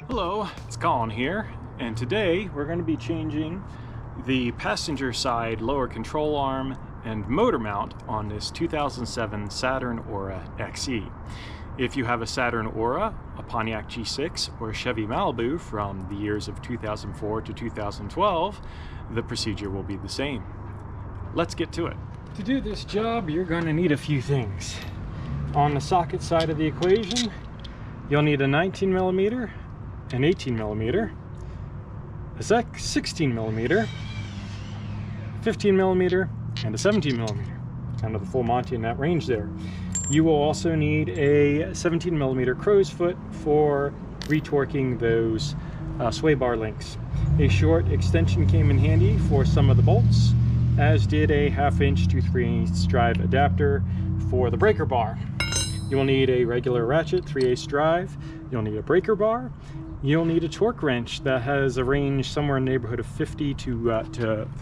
Hello, it's Colin here, and today we're going to be changing the passenger side lower control arm and motor mount on this 2007 Saturn Aura XE. If you have a Saturn Aura, a Pontiac G6, or a Chevy Malibu from the years of 2004 to 2012, the procedure will be the same. Let's get to it. To do this job, you're going to need a few things. On the socket side of the equation, you'll need a 19mm, an 18mm, a 16mm, 15mm, and a 17mm. Kind of the full Monty in that range there. You will also need a 17mm crow's foot for retorquing those sway bar links. A short extension came in handy for some of the bolts, as did a 1/2 inch to 3/8 drive adapter for the breaker bar. You will need a regular ratchet 3/8 drive. You'll need a breaker bar. You'll need a torque wrench that has a range somewhere in the neighborhood of 50 to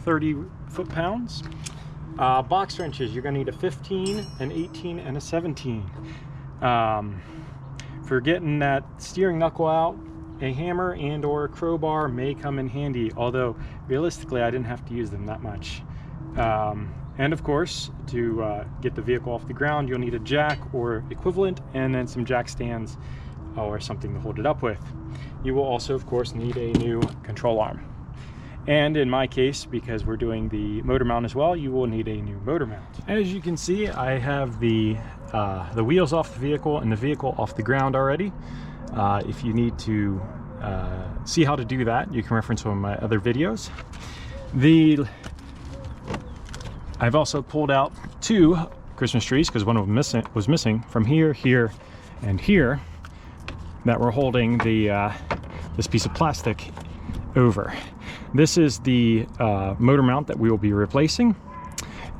30 foot-pounds. Box wrenches, you're going to need a 15, an 18, and a 17. For getting that steering knuckle out, a hammer and or a crowbar may come in handy, although realistically I didn't have to use them that much. And of course, to get the vehicle off the ground, you'll need a jack or equivalent, and then some jack stands or something to hold it up with. You will also, of course, need a new control arm. And in my case, because we're doing the motor mount as well, you will need a new motor mount. As you can see, I have the wheels off the vehicle and the vehicle off the ground already. If you need to see how to do that, you can reference one of my other videos. I've also pulled out 2 Christmas trees because one of them was missing from here, here, and here, that we're holding this piece of plastic over. This is the motor mount that we will be replacing,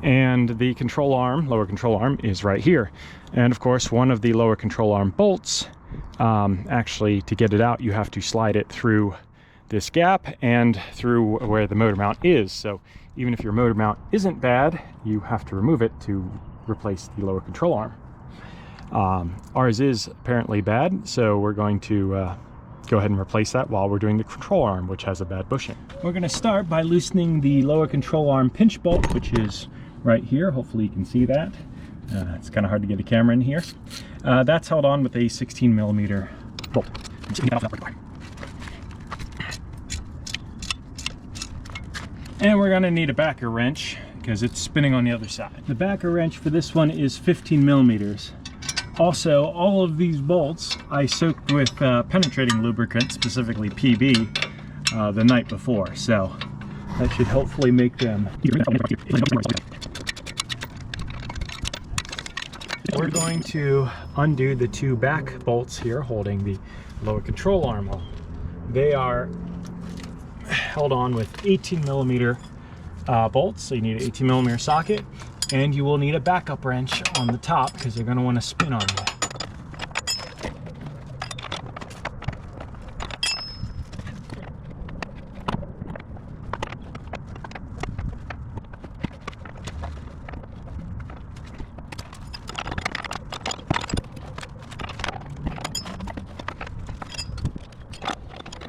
and the control arm, lower control arm, is right here. And of course, one of the lower control arm bolts, actually to get it out, you have to slide it through this gap and through where the motor mount is. So even if your motor mount isn't bad, you have to remove it to replace the lower control arm. Ours is apparently bad, so we're going to go ahead and replace that while we're doing the control arm, which has a bad bushing. We're going to start by loosening the lower control arm pinch bolt, which is right here. Hopefully you can see that. It's kind of hard to get a camera in here. That's held on with a 16mm bolt. And we're going to need a backer wrench because it's spinning on the other side. The backer wrench for this one is 15mm. Also, all of these bolts I soaked with penetrating lubricant, specifically PB, the night before, so that should hopefully make them. We're going to undo the 2 back bolts here holding the lower control arm on. They are held on with 18mm bolts, so you need an 18mm socket. And you will need a backup wrench on the top because they're going to want to spin on you.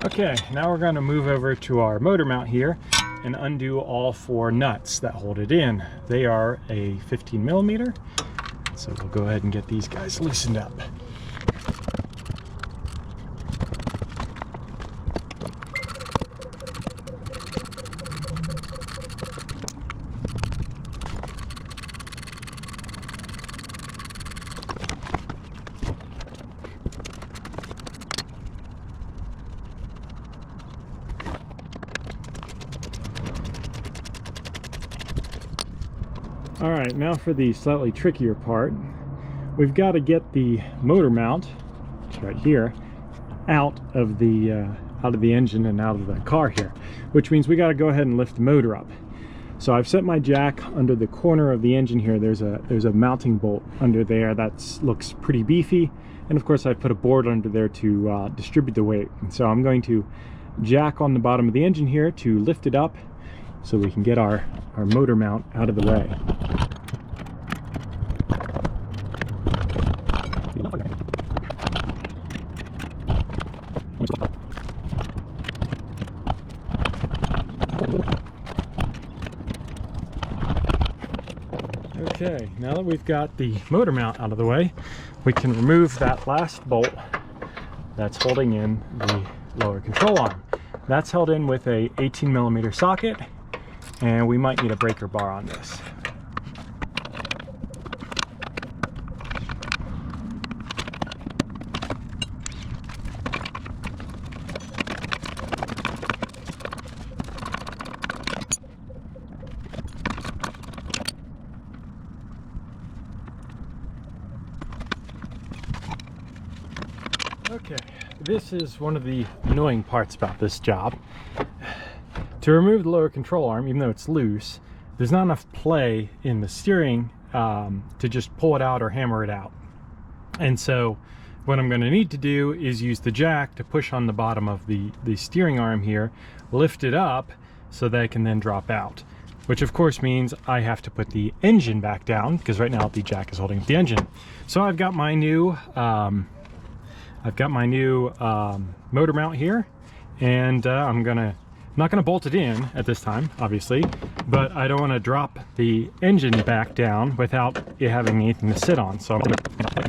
Okay, now we're going to move over to our motor mount here and undo all 4 nuts that hold it in. They are a 15mm, so we'll go ahead and get these guys loosened up. All right, now for the slightly trickier part. We've got to get the motor mount, it's right here, out of the engine and out of the car here, which means we got to go ahead and lift the motor up. So I've set my jack under the corner of the engine here. There's a mounting bolt under there that looks pretty beefy, and of course I've put a board under there to distribute the weight. And so I'm going to jack on the bottom of the engine here to lift it up so we can get our motor mount out of the way. Okay, now that we've got the motor mount out of the way, we can remove that last bolt that's holding in the lower control arm. That's held in with a 18mm socket, and we might need a breaker bar on this. Okay, this is one of the annoying parts about this job. To remove the lower control arm, even though it's loose, there's not enough play in the steering to just pull it out or hammer it out. And so what I'm going to need to do is use the jack to push on the bottom of the steering arm here, lift it up so that it can then drop out. Which of course means I have to put the engine back down, because right now the jack is holding up the engine. So I've got my new motor mount here, and I'm not gonna bolt it in at this time, obviously, but I don't want to drop the engine back down without it having anything to sit on. So I'm gonna try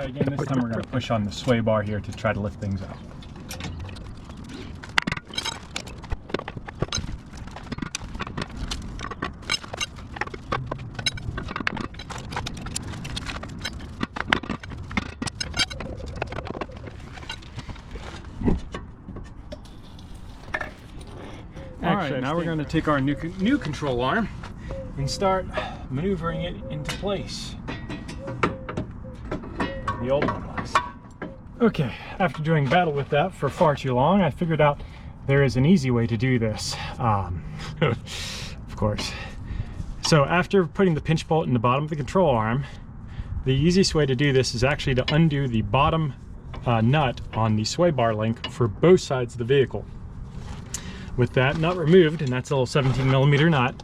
again. This time we're going to push on the sway bar here to try to lift things up. Alright, now we're going to take our new control arm and start maneuvering it into place. The old one was. Okay, after doing battle with that for far too long, I figured out there is an easy way to do this. Of course. So after putting the pinch bolt in the bottom of the control arm, the easiest way to do this is actually to undo the bottom nut on the sway bar link for both sides of the vehicle. With that nut removed, and that's a little 17mm nut,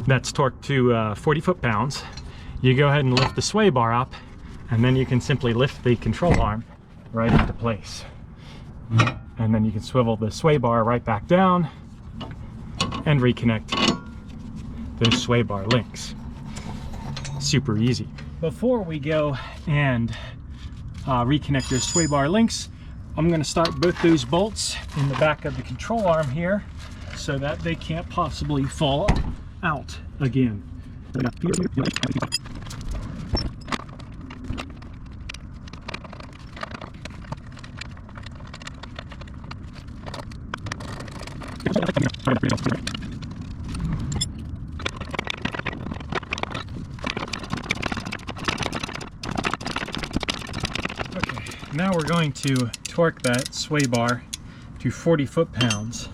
that's torqued to 40 foot-pounds, you go ahead and lift the sway bar up, and then you can simply lift the control arm right into place. And then you can swivel the sway bar right back down and reconnect those sway bar links. Super easy. Before we go and reconnect those sway bar links, I'm going to start both those bolts in the back of the control arm here so that they can't possibly fall out again. Okay, now we're going to torque that sway bar to 40 foot-pounds,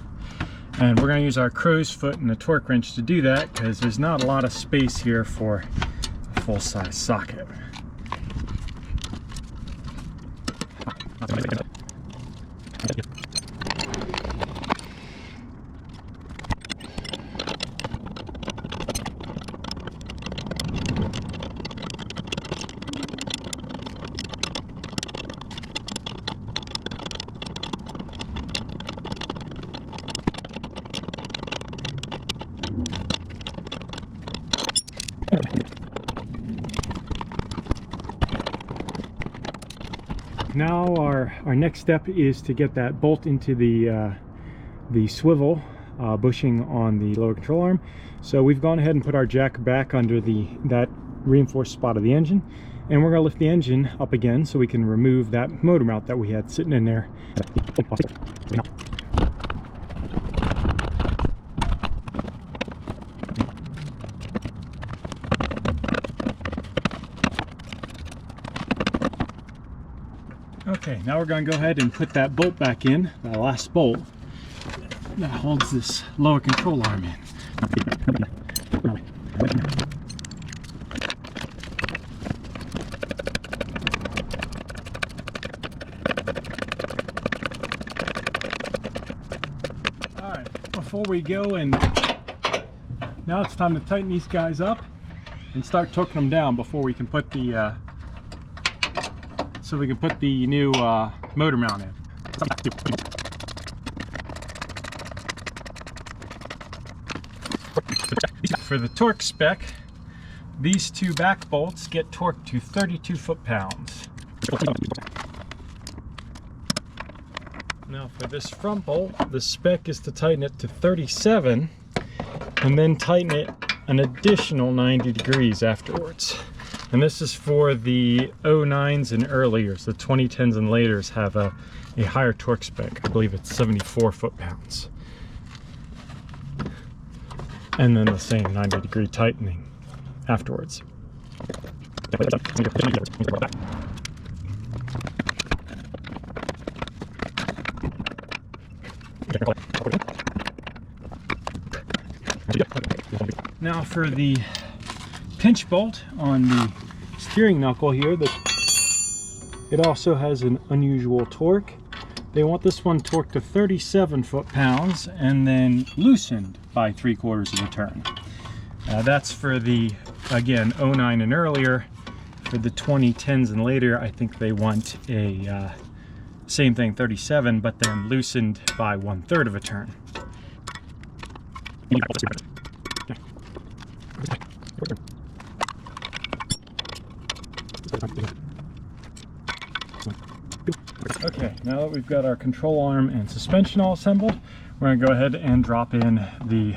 and we're going to use our crow's foot and a torque wrench to do that because there's not a lot of space here for a full-size socket. Now our next step is to get that bolt into the swivel bushing on the lower control arm. So we've gone ahead and put our jack back under that reinforced spot of the engine, and we're going to lift the engine up again so we can remove that motor mount that we had sitting in there. Okay, now we're going to go ahead and put that bolt back in, that last bolt that holds this lower control arm in. Alright, before we go, and now it's time to tighten these guys up and start torquing them down before we can put the new motor mount in. For the torque spec, these two back bolts get torqued to 32 foot-pounds. Now for this front bolt, the spec is to tighten it to 37 and then tighten it an additional 90 degrees afterwards. And this is for the 09s and earliers. The 2010s and laters have a higher torque spec. I believe it's 74 foot-pounds. And then the same 90-degree tightening afterwards. Now for the pinch bolt on the steering knuckle here, it also has an unusual torque. They want this one torqued to 37 foot-pounds and then loosened by 3/4 of a turn. That's for the, again, 09 and earlier. For the 2010s and later, I think they want a same thing, 37, but then loosened by 1/3 of a turn. Okay, now that we've got our control arm and suspension all assembled, we're going to go ahead and drop in the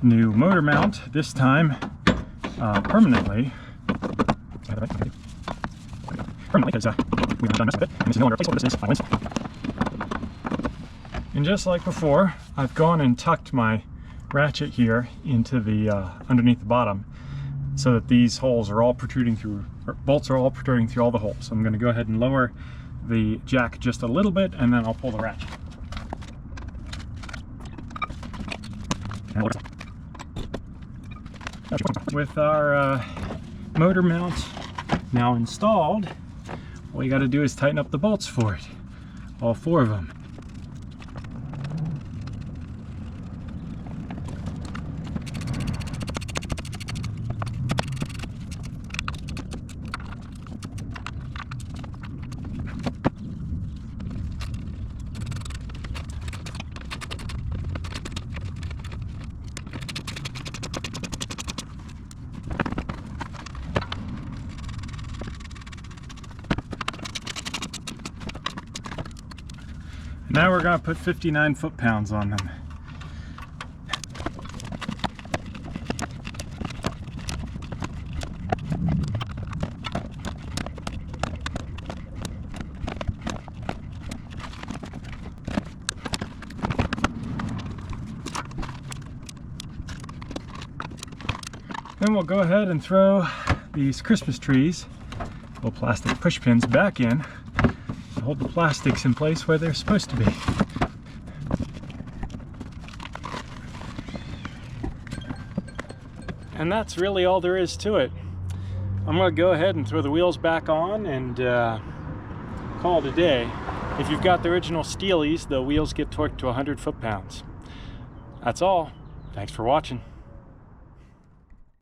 new motor mount, this time permanently. Because we haven't done this bit, and this is no longer a placeholder, this is my wins. And just like before, I've gone and tucked my ratchet here into the underneath the bottom, so that these holes are all protruding through, or bolts are all protruding through all the holes. So I'm going to go ahead and lower the jack just a little bit, and then I'll pull the ratchet. With our motor mount now installed, all you got to do is tighten up the bolts for it, all 4 of them. Now we're going to put 59 foot-pounds on them. Then we'll go ahead and throw these Christmas trees, little plastic push pins, back in. Hold the plastics in place where they're supposed to be. And that's really all there is to it. I'm going to go ahead and throw the wheels back on and call it a day. If you've got the original Steelies, the wheels get torqued to 100 foot-pounds. That's all. Thanks for watching.